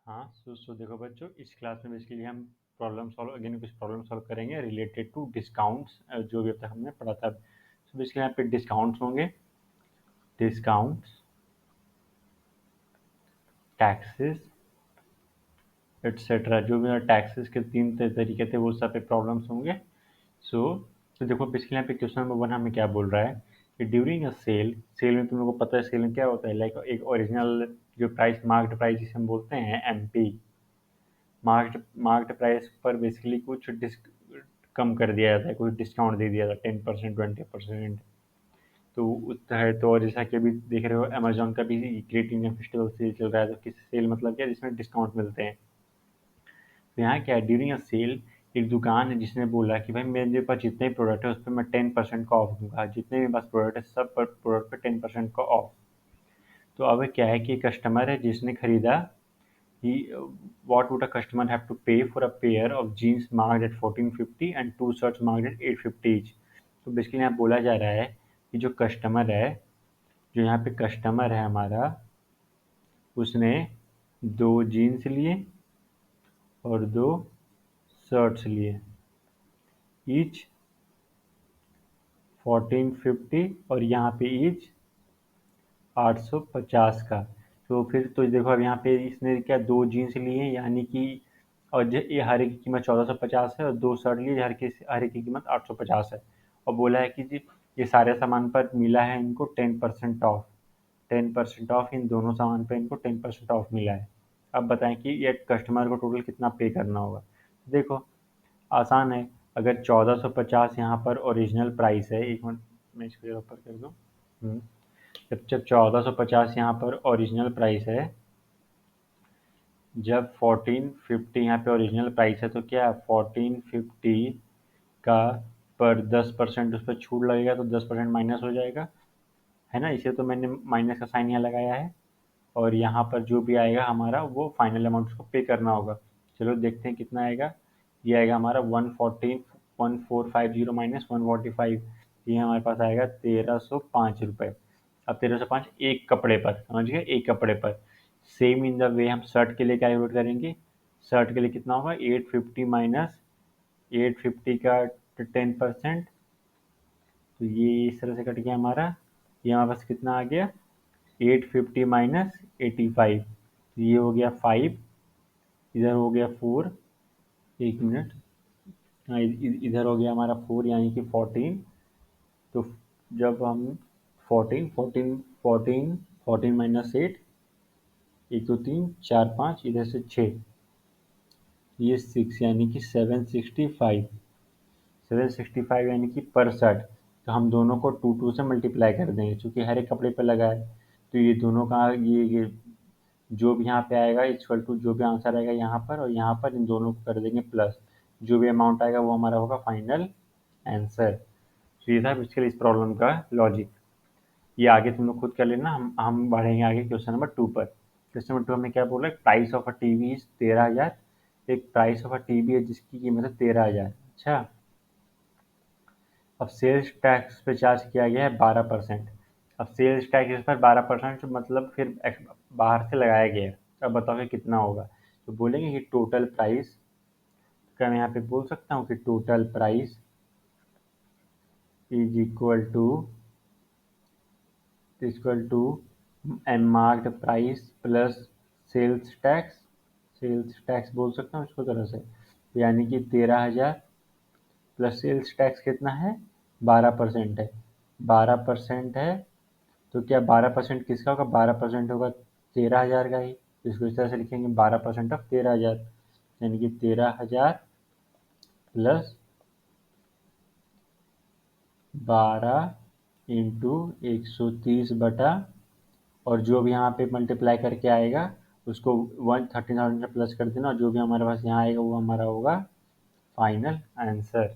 हाँ, सो देखो बच्चों, इस क्लास में बेसिकली हम कुछ प्रॉब्लम सॉल्व करेंगे रिलेटेड टू डिस्काउंट्स, जो भी अब तक हमने पढ़ा था। सो बेसिकली यहाँ पे डिस्काउंट्स होंगे, डिस्काउंट्स, टैक्सेस एटसेट्रा, जो भी टैक्सेस के तीन तरीके थे वो सब पे प्रॉब्लम्स होंगे। सो तो देखो बेसिकली यहाँ पे क्वेश्चन नंबर 1 हमें क्या बोल रहा है कि ड्यूरिंग अ सेल, सेल में तुम लोगों को पता है सेल में क्या होता है, लाइक एक ओरिजिनल जो प्राइस, मार्क्ड प्राइस जिसे हम बोलते हैं एमपी, मार्क्ड प्राइस पर बेसिकली कुछ कम कर दिया जाता है, कुछ डिस्काउंट दे दिया जाता है, 10%, 20%। तो उतना है। तो और जैसा कि अभी देख रहे हो अमेजोन का भी ग्रेट इंडियन फेस्टिवल सेल चल रहा है, तो किस सेल मतलब क्या है, जिसमें डिस्काउंट मिलते हैं। तो यहाँ क्या है, ड्यूरिंग अ सेल एक दुकान है जिसने बोला कि भाई मेरे पास जितने भी प्रोडक्ट है उस पर मैं 10% का ऑफ दूंगा, जितने भी मेरे पास प्रोडक्ट है सब पर प्रोडक्ट पर 10% का ऑफ। तो अब क्या है कि कस्टमर है जिसने खरीदा, he what would a customer have to pay for a pair of jeans marked at 1450 and two shirts marked at 850 each। तो बेसिकली यहाँ बोला जा रहा है कि जो कस्टमर है, जो यहाँ पे कस्टमर है हमारा, उसने दो जीन्स लिए और दो शर्ट्स लिए, ईच 1450 और यहाँ पे ईच 850 का। तो फिर तो देखो अब यहाँ पे इसने क्या दो जीन्स लिए हैं, यानी कि और ये हर एक की कीमत 1450 है, और दो शर्ट लिए हर एक की कीमत 850 है। और बोला है कि जी ये सारे सामान पर मिला है इनको 10% ऑफ, 10% ऑफ इन दोनों सामान पर इनको 10% ऑफ मिला है। अब बताएं कि ये कस्टमर को टोटल कितना पे करना होगा। देखो आसान है, अगर 1450 यहाँ पर ओरिजिनल प्राइस है, एक मिनट मैं इसको जरा ऊपर कर दूँ। जब 1450 यहाँ पर ओरिजिनल प्राइस है, जब 1450 यहाँ पे ओरिजिनल प्राइस है, तो क्या 1450 का पर 10% उस पर छूट लगेगा, तो 10% माइनस हो जाएगा, है ना। इसे तो मैंने माइनस का साइन यहाँ लगाया है, और यहाँ पर जो भी आएगा हमारा वो फाइनल अमाउंट उसको पे करना होगा। चलो देखते हैं कितना आएगा। ये आएगा हमारा 1450 माइनस 145, ये हमारे पास आएगा 1305 रुपये। अब 1305 एक कपड़े पर, समझ गए, एक कपड़े पर। सेम इन द वे हम शर्ट के लिए कैलकुलेट करेंगे। शर्ट के लिए कितना होगा, 850 माइनस 850 का 10%, तो ये इस तरह से कट गया हमारा। ये हमारे पास कितना आ गया, 850 माइनस 85, ये हो गया 5, इधर हो गया 4, एक मिनट, हाँ इधर हो गया हमारा 4 यानी कि 14। तो जब हम 14 माइनस 8, एक दो तीन चार पाँच, इधर से 6, ये 6 यानी कि 765, 765 यानी कि पर शर्ट। तो हम दोनों को 2 से मल्टीप्लाई कर देंगे, क्योंकि हर एक कपड़े पर लगा है। तो ये दोनों का ये जो भी यहाँ पे आएगा इक्वल टू जो भी आंसर आएगा यहाँ पर, और यहाँ पर इन दोनों को कर देंगे प्लस, जो भी अमाउंट आएगा वो हमारा होगा फाइनल आंसर। तो ये था बेसिकली इस प्रॉब्लम का लॉजिक। ये आगे तुम लोग खुद कर लेना, हम बढ़ेंगे आगे क्वेश्चन नंबर 2 पर। क्वेश्चन नंबर 2 हमें क्या बोल रहा है, price of a TV is 13,000। एक प्राइस ऑफ अ टीवी है जिसकी कीमत है 13,000। अच्छा, अब सेल्स टैक्स पे चार्ज किया गया है 12%। अब सेल्स टैक्स इस पर 12% मतलब फिर बाहर से लगाया गया है। अब बताओ कि कितना होगा। तो बोलेंगे कि टोटल प्राइस, क्या मैं यहाँ पे बोल सकता हूँ कि total price is equal to M marked price plus sales tax, sales tax बोल सकता हूँ इसको तरह से। यानी कि 13,000 प्लस सेल्स टैक्स कितना है, 12% है, 12% है। तो क्या 12% किसका होगा, 12% होगा 13,000 का ही। इसको इस तरह से लिखेंगे 12% ऑफ 13,000, यानी कि 13,000 प्लस 12 इंटू 130 और जो भी यहाँ पे मल्टीप्लाई करके आएगा उसको 13,000 से प्लस कर देना, और जो भी हमारे पास यहाँ आएगा वो हमारा होगा फाइनल आंसर।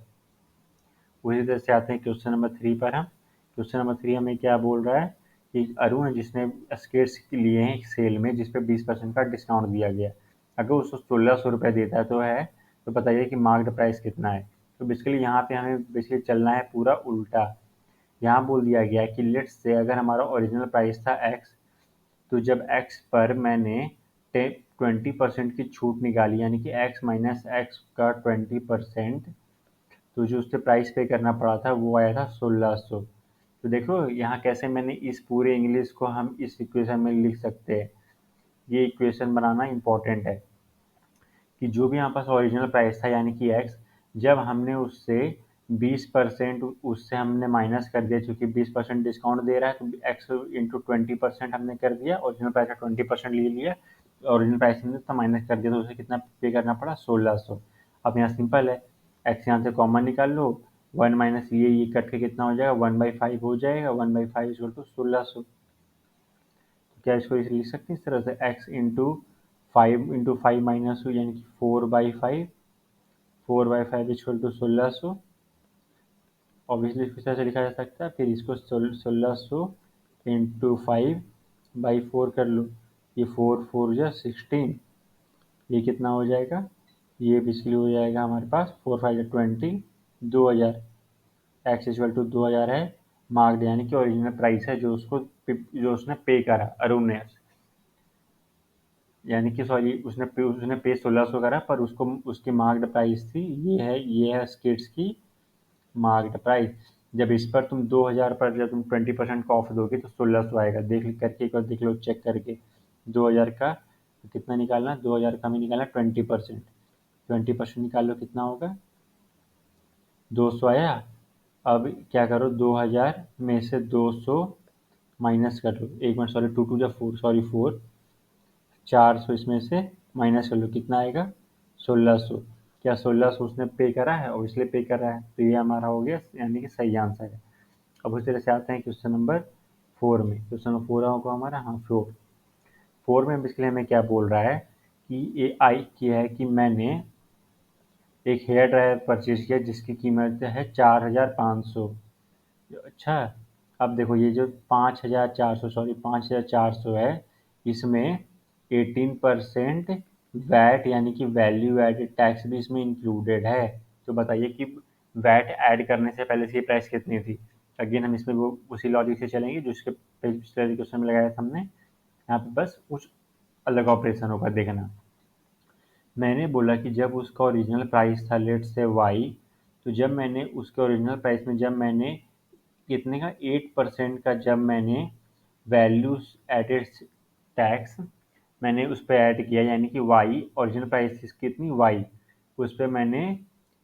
उसी तरह से आते हैं क्वेश्चन नंबर 3 पर। हम क्वेश्चन नंबर 3 हमें क्या बोल रहा है कि अरुण है जिसने स्केट्स लिए हैं सेल में जिस पे 20% का डिस्काउंट दिया गया। अगर उसको 1600 रुपये देता है तो बताइए कि मार्क्ड प्राइस कितना है। तो बेसिकली यहाँ पे हमें बेसिकली चलना है पूरा उल्टा। यहाँ बोल दिया गया है कि लेट्स से अगर हमारा ओरिजिनल प्राइस था एक्स, तो जब एक्स पर मैंने 20% की छूट निकाली, यानी कि x माइनस एक्स का 20%, तो जो उससे प्राइस पे करना पड़ा था वो आया था 1600। तो देखो यहाँ कैसे मैंने इस पूरे इंग्लिश को हम इस इक्वेशन में लिख सकते हैं। ये इक्वेशन बनाना इम्पोर्टेंट है कि जो भी यहाँ पास ओरिजिनल प्राइस था यानी कि x, जब हमने उससे 20% उससे हमने माइनस कर दिया, चूंकि 20% डिस्काउंट दे रहा है तो x इंटू 20% हमने कर दिया, ओरिजिनल प्राइस का 20% ले लिया, ओरिजिनल प्राइस में तो माइनस कर दिया, तो उसे कितना पे करना पड़ा 1600। अब यहाँ सिंपल है, x यहाँ से कॉमन निकाल लो, 1 माइनस ये कट के कितना हो जाएगा 1/5 हो जाएगा, 1/5 इक्वल टू 1600। क्या इसको इसे लिख सकते हैं इस तरह से, x into five minus two यानी कि 4/5, 4/5 इक्वल टू 1600। ऑब्वियसली इस तरह से लिखा जा सकता है। फिर इसको 1600 इंटू 5/4 कर लो, ये 4 4 जा 16, ये कितना हो जाएगा, ये बेसिकली हो जाएगा हमारे पास 4 5 जा 20, 2000। एक्स इक्वल टू 2000 है मार्क्ड, यानी कि ओरिजिनल प्राइस है जो उसने पे करा अरुण ने, यानी कि सॉरी उसने पे 1600 करा, पर उसको उसकी मार्क्ड प्राइस थी, ये है स्किट्स की मार्क्ड प्राइस। जब इस पर तुम 2000 पर जब तुम 20% का ऑफ दोगे तो 1600 आएगा। देख करके एक बार देख लो चेक करके, 2000 का तो कितना निकालना, 2000 का हमें निकालना 20%, 20% निकाल लो कितना होगा 200 आया। अब क्या करो, 2000 में से 200 माइनस कर लो, एक मिनट सॉरी, 2 2 जा 4, सॉरी 4, 400 इसमें से माइनस कर लो कितना आएगा 1600। क्या 1600 उसने पे करा है, और इसलिए पे कर रहा है, तो ये हमारा हो गया यानी कि सही आंसर है। अब उस तरह से आते हैं क्वेश्चन नंबर 4 में। क्वेश्चन नंबर 4 होगा हमारा, हाँ 4 में बेसिकली हमें क्या बोल रहा है कि ये आई किया है कि मैंने एक हेयर ड्रायर परचेज किया जिसकी कीमत है 4500। अच्छा, अब देखो ये जो 5400, सॉरी 5400 है, इसमें 18% वैट यानी कि वैल्यू एडेड टैक्स भी इसमें इंक्लूडेड है। तो बताइए कि वैट ऐड करने से पहले इसकी प्राइस कितनी थी। अगेन हम इसमें वो उसी लॉजिक से चलेंगे जो इसके पिछले क्वेश्चन में लगाया था हमने, यहाँ पे बस कुछ अलग ऑपरेशन होगा देखना। मैंने बोला कि जब उसका ओरिजिनल प्राइस था लेट से वाई, तो जब मैंने उसके ओरिजिनल प्राइस में जब मैंने कितने का 8% का जब मैंने वैल्यू एडेड टैक्स मैंने उस पर ऐड किया, यानी कि वाई ओरिजिनल प्राइस कितनी वाई, उस पर मैंने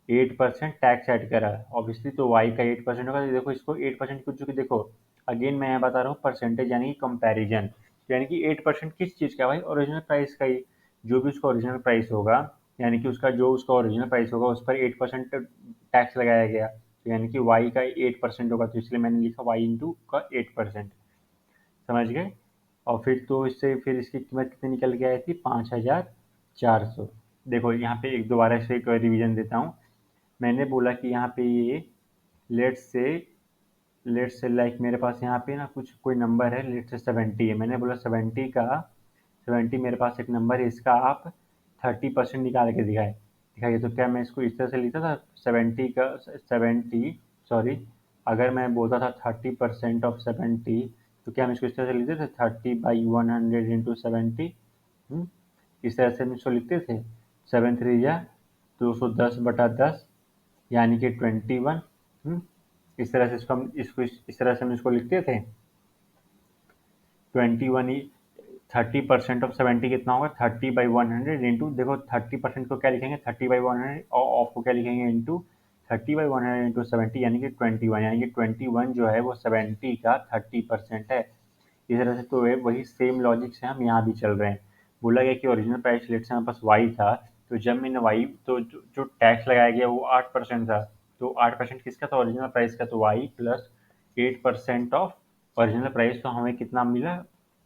8% टैक्स ऐड करा ऑब्वियसली, तो वाई का 8% होगा। तो देखो इसको 8% कुछ, चूँकि देखो अगेन मैं यहाँ बता रहा हूँ परसेंटेज यानी कि कंपैरिजन, यानी कि 8% किस चीज़ का भाई, ओरिजिनल प्राइस का ही। जो भी उसका ओरिजिनल प्राइस होगा, यानी कि उसका ओरिजिनल प्राइस होगा उस पर 8% टैक्स लगाया गया, तो यानी कि वाई का 8% होगा, तो इसलिए मैंने लिखा वाई इंटू का 8%। समझ गए। और फिर तो इससे फिर इसकी कीमत कितनी निकल के आई थी 5400। देखो यहाँ पे एक दोबारा से एक रिवीजन देता हूँ। मैंने बोला कि यहाँ पे ये लेट्स से लाइक मेरे पास यहाँ पे ना कुछ कोई नंबर है, लेट्स से 70 है, मैंने बोला 70 मेरे पास एक नंबर है, इसका आप 30% निकाल के दिखाइए। तो क्या मैं इसको इस तरह से लिखता था 70 सॉरी, अगर मैं बोलता था 30% ऑफ 70, तो क्या हम इसको इस तरह से लिखते थे 30/100 इंटू 70। इस तरह से हम इसको लिखते थे, 7 3 या 210/10 यानी कि 21। इस तरह से इस तरह से हम इसको लिखते थे 21 30% ऑफ 70 कितना होगा 30/100 इंटू, देखो 30% को क्या लिखेंगे 30/100 और ऑफ को क्या लिखेंगे इंटू 30/100 इंटू 70 यानी कि 21, यानी कि 21 जो है वो 70 का 30% है। इस तरह से तो वही सेम लॉजिक से हम यहाँ भी चल रहे हैं। बोला गया कि ओरिजिनल प्राइस लेट से हमारे पास वाई था, तो जब मैंने वाई तो जो टैक्स लगाया गया वो 8% था, तो 8% किसका था ओरिजिनल प्राइस का, तो y plus 8% of original price, तो हमें कितना मिला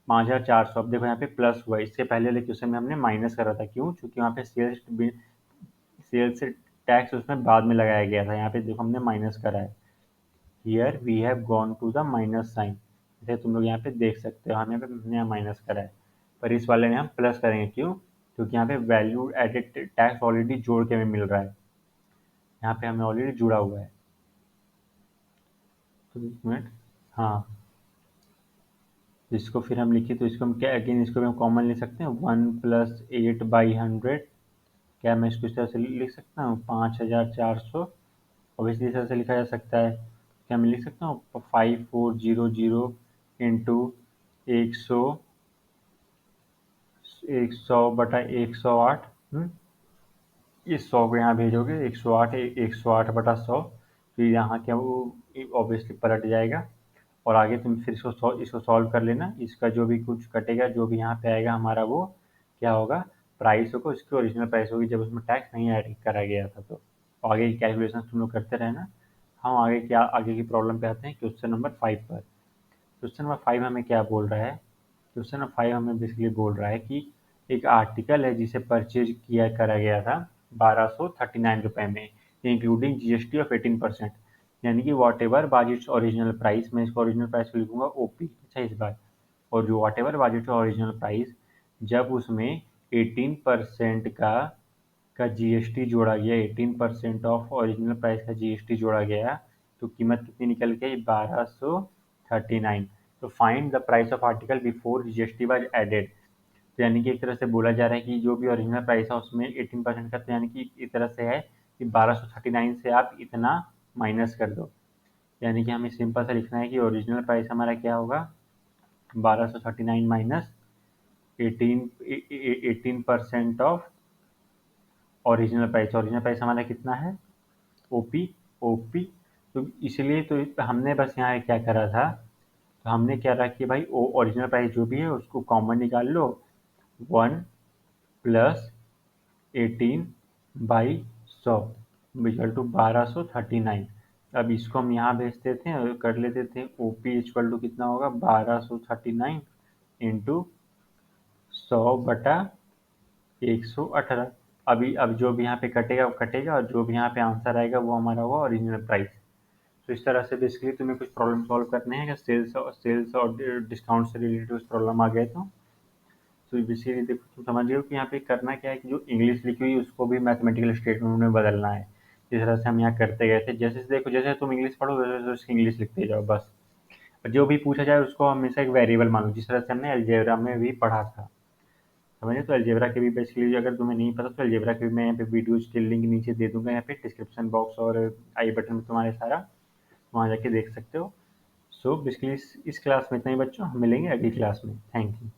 5400। अब देखो यहाँ पे प्लस हुआ, इससे पहले वाले क्वेश्चन में हमने माइनस करा था, क्यों, क्योंकि वहाँ पे सेल्स टैक्स उसमें बाद में लगाया गया था, यहाँ पे देखो हमने माइनस करा है। Here we have gone to the minus sign, जैसे तुम लोग यहाँ पे देख सकते हो हमने यहाँ माइनस करा है, पर इस वाले में हम प्लस करेंगे, क्यों, क्योंकि यहाँ पे वैल्यू एडेड टैक्स ऑलरेडी जोड़ के हमें मिल रहा है, यहाँ पे हमें ऑलरेडी जुड़ा हुआ है। तो एक मिनट, हाँ इसको फिर हम लिखे तो इसको हम क्या अगेन इसको भी हम कॉमन ले सकते हैं 1+8/100। क्या मैं इसको इस तरह से लिख सकता हूँ 5400। और इसी तरह से लिखा जा सकता है। क्या मैं लिख सकता हूँ 5400 इंटू 100 100/108। इस 100 को यहाँ भेजोगे 108 108/100। फिर यहाँ क्या वो ऑब्वियसली पलट जाएगा। और आगे तुम फिर इसको सॉल्व कर लेना। इसका जो भी कुछ कटेगा जो भी यहाँ पे आएगा हमारा वो क्या होगा प्राइस होगा उसकी ओरिजिनल प्राइस होगी जब उसमें टैक्स नहीं ऐड करा गया था। तो आगे की कैलकुलेशन तुम लोग करते रहना। हम आगे की प्रॉब्लम पे आते हैं क्वेश्चन नंबर 5 पर। क्वेश्चन नंबर 5 हमें क्या बोल रहा है। क्वेश्चन नंबर 5 हमें बेसिकली बोल रहा है कि एक आर्टिकल है जिसे परचेज करा गया था 1239 रुपये में इंक्लूडिंग जीएसटी ऑफ 18%। यानी कि what ever was its original price. मैं इसको ओरिजिनल प्राइस को लिखूंगा ओपी। अच्छा इस बार और जो whatever was its original price जब उसमें 18% का जीएसटी जोड़ा गया 18% ऑफ ओरिजिनल प्राइस का जीएसटी जोड़ा गया तो कीमत कितनी निकल गई 1239। तो find the price of article before GST was added. तो यानी कि एक तरह से बोला जा रहा है कि जो भी ओरिजिनल प्राइस है उसमें 18% का तो यानी कि इस तरह से है कि 1239 से आप इतना माइनस कर दो। यानी कि हमें सिंपल सा लिखना है कि ओरिजिनल प्राइस हमारा क्या होगा 1239 माइनस 18% ऑफ ओरिजिनल प्राइस हमारा कितना है ओपी। ओपी तो इसलिए तो हमने बस यहाँ क्या करा था। तो हमने क्या रखा कि भाई ओरिजिनल प्राइस जो भी है उसको कॉमन निकाल लो 1+18/100 इक्वल टू 1239। अब इसको हम यहाँ भेज देते हैं और कर लेते थे ओपी इक्वल टू कितना होगा 1239 इंटू 100/118। अब जो भी यहाँ पे कटेगा वो कटेगा और जो भी यहाँ पे आंसर आएगा वो हमारा होगा ओरिजिनल प्राइस। तो इस तरह से बेसिकली तुम्हें कुछ प्रॉब्लम सॉल्व करने हैं अगर सेल्स और डिस्काउंट से रिलेटेड कुछ प्रॉब्लम आ गए तो बेसिकली देखो तुम समझ रहे हो कि यहाँ पे करना क्या है कि जो इंग्लिश लिखी हुई है उसको भी मैथमेटिकल स्टेटमेंट में बदलना है। इस तरह से हम यहाँ करते गए थे जैसे देखो जैसे तुम इंग्लिश पढ़ो वैसे वैसे उसकी इंग्लिश लिखते जाओ बस। और जो भी पूछा जाए उसको हमेशा एक वेरिएबल मानो जिस तरह से हमने अलजेब्रा में भी पढ़ा था। समझे। तो अलजेब्रा के भी बेसिकली अगर तुम्हें नहीं पता तो अलजेब्रा के भी मैं यहाँ पे वीडियोज के लिंक नीचे दे दूंगा यहाँ पे डिस्क्रिप्शन बॉक्स और आई बटन में तुम्हारे सारा वहाँ जाके देख सकते हो। सो बेसिकली इस क्लास में इतना ही बच्चों हम मिलेंगे अगली क्लास में। Thank you.